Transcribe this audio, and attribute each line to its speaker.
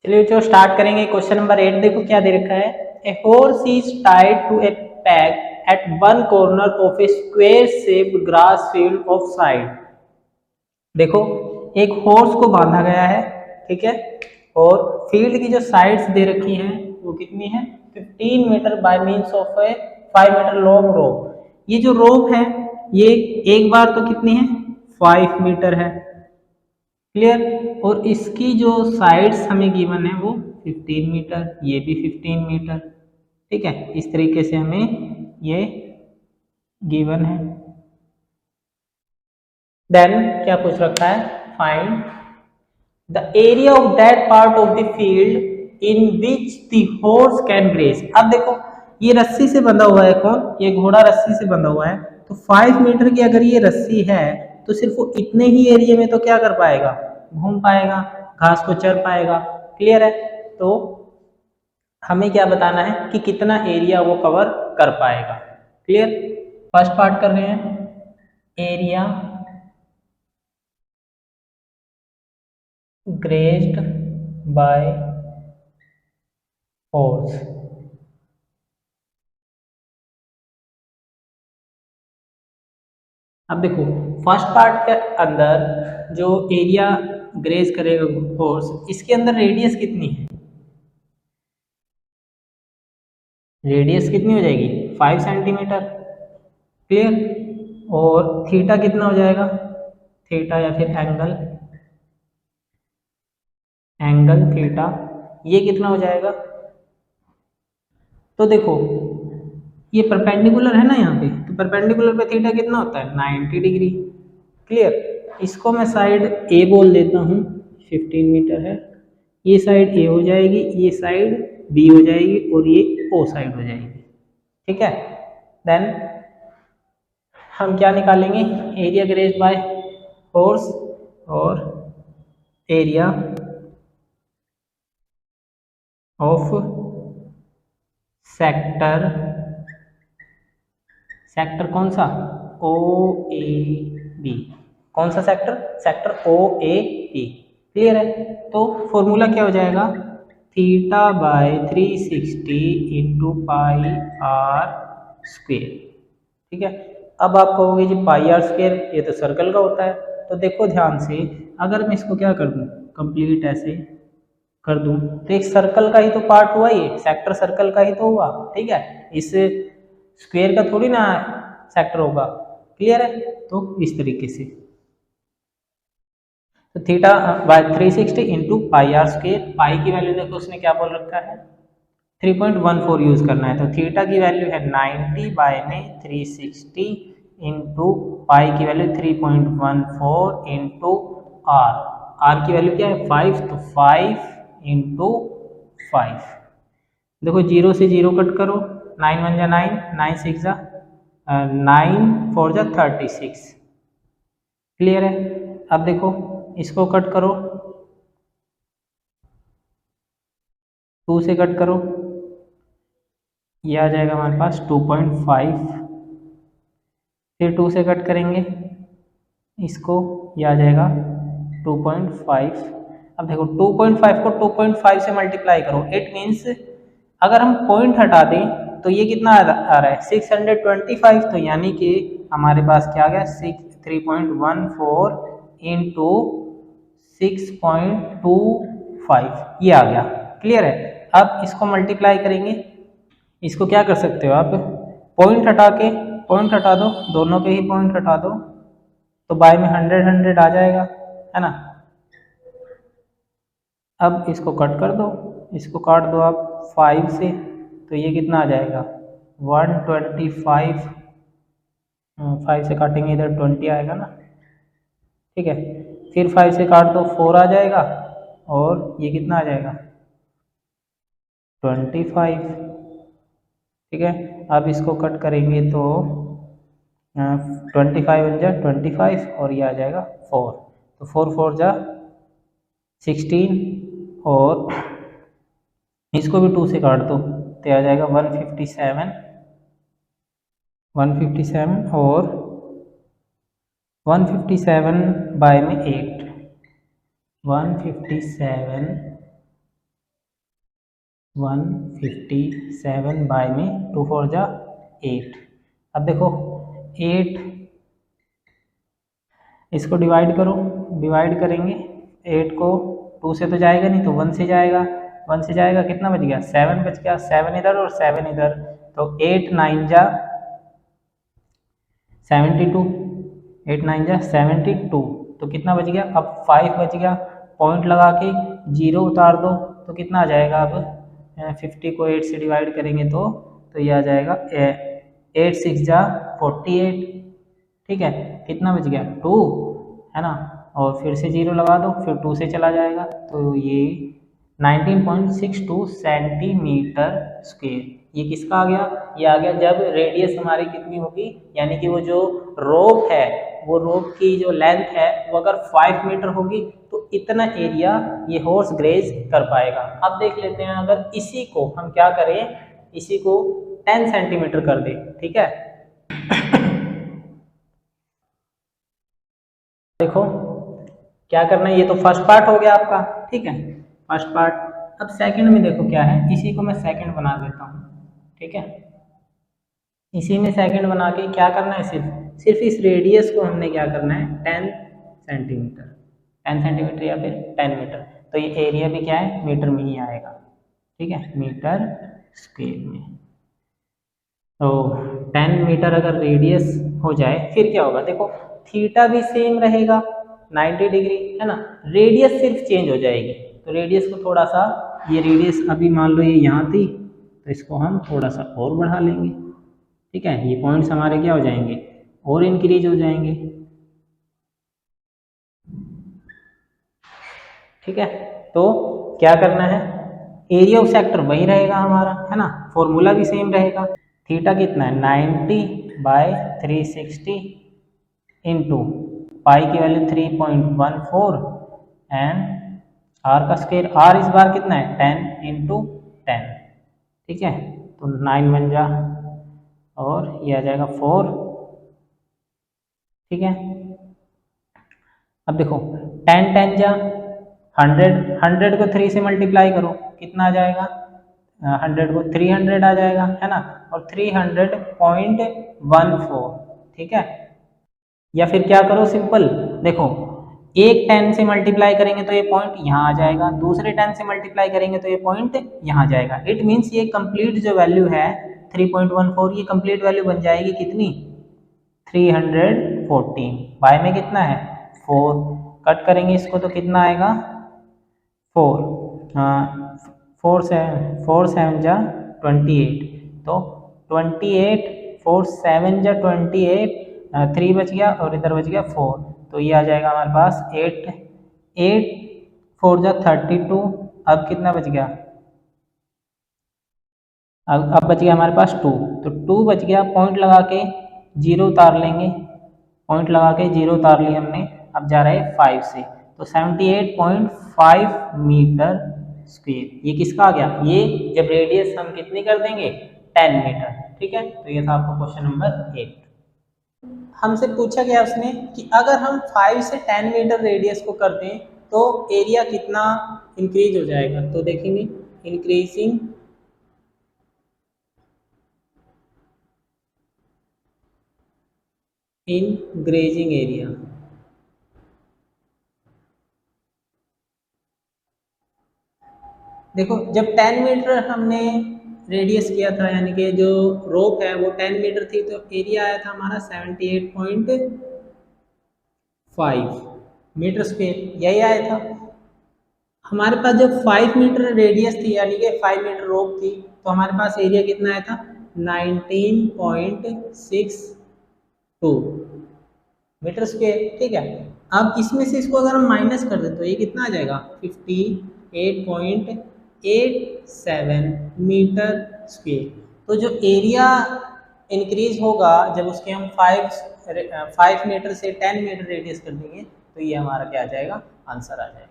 Speaker 1: चलिए जो स्टार्ट करेंगे क्वेश्चन नंबर 8। देखो क्या दे रखा है, a horse is tied to a pack at one corner of a square shaped grass field of side. देखो एक हॉर्स को बांधा गया है, ठीक है, और फील्ड की जो साइड्स दे रखी हैं वो कितनी है, 15 metre by means of a 5 metre long rope. ये जो रोप है ये एक बार तो कितनी है, 5 मीटर है, क्लियर। और इसकी जो साइड्स हमें गिवन है वो 15 मीटर, ये भी 15 मीटर, ठीक है। इस तरीके से हमें ये गिवन है। देन क्या पूछ रखा है, find the area of that part of the field in which the horse can graze. अब देखो ये रस्सी से बंधा हुआ है, कौन, ये घोड़ा रस्सी से बंधा हुआ है, तो 5 मीटर की अगर ये रस्सी है तो सिर्फ वो इतने ही एरिया में तो क्या कर पाएगा, घूम पाएगा, घास को चर पाएगा, क्लियर है। तो हमें क्या बताना है कि कितना एरिया वो कवर कर पाएगा, क्लियर। फर्स्ट पार्ट कर रहे हैं, एरिया ग्रेज्ड बाय हॉर्स। अब देखो फर्स्ट पार्ट के अंदर जो एरिया ग्रेज करेगा हॉर्स, इसके अंदर रेडियस कितनी है, रेडियस कितनी हो जाएगी, 5 सेंटीमीटर, क्लियर। और थीटा कितना हो जाएगा, थीटा या फिर एंगल थीटा ये कितना हो जाएगा। तो देखो ये परपेंडिकुलर है ना यहाँ पे, तो परपेंडिकुलर पे थीटा कितना होता है, 90 डिग्री, क्लियर। इसको मैं साइड ए बोल देता हूँ, 15 मीटर है, ये साइड ए हो जाएगी, ये साइड बी हो जाएगी और ये ओ साइड हो जाएगी, ठीक है। देन हम क्या निकालेंगे, एरिया ग्रेज्ड बाय हॉर्स और एरिया ऑफ सेक्टर, सेक्टर कौन सा, ओ ए बी, कौन सा sector, sector O A B, clear है। तो फॉर्मूला क्या हो जाएगा, theta by 360 into pi r square, ठीक है। अब आप कहोगे जी पाई आर स्क्वेयर ये तो सर्कल का होता है, तो देखो ध्यान से, अगर मैं इसको क्या कर दूं, कंप्लीट ऐसे कर दूं तो एक सर्कल का ही तो पार्ट हुआ, ये सेक्टर सर्कल का ही तो हुआ, ठीक है। इस स्क्वायर का थोड़ी ना सेक्टर होगा, क्लियर है। तो इस तरीके से तो theta by 360 into pi r square, pi की वैल्यू देखो उसने क्या बोल रखा है, 3.14 यूज करना है, तो थीटा की वैल्यू है 90 बाय में 360 इंटू पाई की वैल्यू 3.14 इंटू आर, आर की वैल्यू क्या है 5, तो 5 इंटू 5, देखो 0 से 0 कट करो, 9 1 जा 9, 9 6 जा 9 4 जा 36, क्लियर है। अब देखो इसको कट करो, 2 से कट करो, ये आ जाएगा हमारे पास 2.5, फिर 2 से कट करेंगे इसको, ये आ जाएगा 2.5। अब देखो 2.5 को 2.5 से मल्टीप्लाई करो, इट मीन्स अगर हम पॉइंट हटा दें तो ये कितना आ रहा है 625, तो यानी कि हमारे पास क्या आ गया 3.14 इंटू 6.25 ये आ गया, क्लियर है। अब इसको मल्टीप्लाई करेंगे, इसको क्या कर सकते हो आप, पॉइंट हटा के, पॉइंट हटा दो, दोनों के ही पॉइंट हटा दो, तो बाय में 100 100 आ जाएगा, है ना। अब इसको कट कर दो, इसको काट दो आप 5 से, तो ये कितना आ जाएगा 125, 5 से काटेंगे इधर 20 आएगा ना, ठीक है। फिर 5 से काट दो 4 आ जाएगा, और ये कितना आ जाएगा 25, ठीक है। अब इसको कट करेंगे तो 25 जा 25 और ये आ जाएगा 4, तो 4 4 जा 16, और इसको भी 2 से काट दो तो आ जाएगा 157, 157 और 157 बाय में 8, 157 157 बाय में 2 4 जा 8। अब देखो 8, इसको डिवाइड करो, डिवाइड करेंगे 8 को 2 से तो जाएगा नहीं, तो 1 से जाएगा, 1 से जाएगा, कितना बच गया 7 बच गया, 7 इधर और 7 इधर, तो 8 9 जा 72, 8 9 जा 72, तो कितना बच गया, अब 5 बच गया, पॉइंट लगा के 0 उतार दो तो कितना आ जाएगा, अब 50 को 8 से डिवाइड करेंगे तो ये आ जाएगा 8 6 जा 48, ठीक है, कितना बच गया 2, है ना, और फिर से 0 लगा दो, फिर 2 से चला जाएगा, तो ये 19.62 सेंटीमीटर स्क्वायर। ये किसका आ गया, ये आ गया जब रेडियस हमारी कितनी होगी, यानी कि वो जो रोप है, वो रोप की जो लेंथ है वो अगर 5 मीटर होगी तो इतना एरिया ये हॉर्स ग्रेज कर पाएगा। अब देख लेते हैं, अगर इसी को हम क्या करें, इसी को 10 सेंटीमीटर कर दें, ठीक है। देखो क्या करना है, ये तो फर्स्ट पार्ट हो गया आपका, ठीक है, फर्स्ट पार्ट। अब सेकंड में देखो क्या है, इसी को मैं सेकंड बना देता हूँ, ठीक है, इसी में सेकंड बना के क्या करना है, सिर्फ इस रेडियस को हमने क्या करना है 10 सेंटीमीटर, 10 सेंटीमीटर या फिर 10 मीटर, तो ये एरिया भी क्या है मीटर में ही आएगा, ठीक है, मीटर स्क्वायर में। तो 10 मीटर अगर रेडियस हो जाए फिर क्या होगा, देखो थीटा भी सेम रहेगा 90 डिग्री, है ना, रेडियस सिर्फ चेंज हो जाएगी, तो रेडियस को थोड़ा सा, ये रेडियस अभी मान लो ये यहाँ थी, तो इसको हम थोड़ा सा और बढ़ा लेंगे, ठीक है, ये पॉइंट्स हमारे क्या हो जाएंगे और इंक्रीज हो जाएंगे, ठीक है। तो क्या करना है, एरिया ऑफ सेक्टर वही रहेगा हमारा, है ना, फॉर्मूला भी सेम रहेगा, थीटा कितना है 90/360 इंटू पाई की वैल्यू 3.14 एंड आर का स्क्वायर, आर इस बार कितना है 10 इंटू 10, ठीक है, तो 9 बन जा और ये आ जाएगा 4, ठीक है। अब देखो 10 10 जा 100, 100 को 3 से मल्टीप्लाई करो, कितना आ जाएगा, 100 को 300 आ जाएगा, है ना, और 300.14, ठीक है। या फिर क्या करो सिंपल, देखो एक 10 से मल्टीप्लाई करेंगे तो ये पॉइंट यहाँ आ जाएगा, दूसरे 10 से मल्टीप्लाई करेंगे तो ये पॉइंट यहाँ जाएगा, इट मीन्स ये कंप्लीट जो वैल्यू है 3.14, ये कंप्लीट वैल्यू बन जाएगी कितनी 314, बाय में कितना है 4, कट करेंगे इसको तो कितना आएगा 4, 4 7 जा 28, तो 28 4 7 जा 28, 3 बच गया और इधर बच गया 4, तो ये आ जाएगा हमारे पास 8 8 4 जा 32, अब कितना बच गया, अब बच गया हमारे पास 2, तो 2 बच गया, पॉइंट लगा के 0 उतार लेंगे, पॉइंट लगा के 0 उतार लिया हमने, अब जा रहे हैं 5 से, तो 78.5 मीटर स्क्वायर, ये किसका आ गया, ये जब रेडियस हम कितनी कर देंगे 10 मीटर, ठीक है। तो ये था आपका क्वेश्चन नंबर 8। हमसे पूछा गया उसने कि अगर हम 5 से 10 मीटर रेडियस को कर दें तो एरिया कितना इंक्रीज हो जाएगा, तो देखेंगे इंक्रीजिंग इन ग्रेजिंग एरिया, देखो जब 10 मीटर हमने रेडियस किया था, यानी कि जो रोप है वो 10 मीटर थी, तो एरिया आया था हमारा 78.5 मीटर स्क्वायर, यही आया था। हमारे पास जब 5 मीटर रेडियस थी, यानी कि 5 मीटर रोप थी, तो हमारे पास एरिया कितना आया था 19.62 मीटर स्क्वायर, ठीक है। अब इसमें से इसको अगर हम माइनस कर दें तो ये कितना आ जाएगा 58.87 मीटर स्क्वायर। तो जो एरिया इंक्रीज होगा जब उसके हम 5 मीटर से 10 मीटर रेडियस कर देंगे, तो ये हमारा क्या आ जाएगा आंसर आ जाएगा।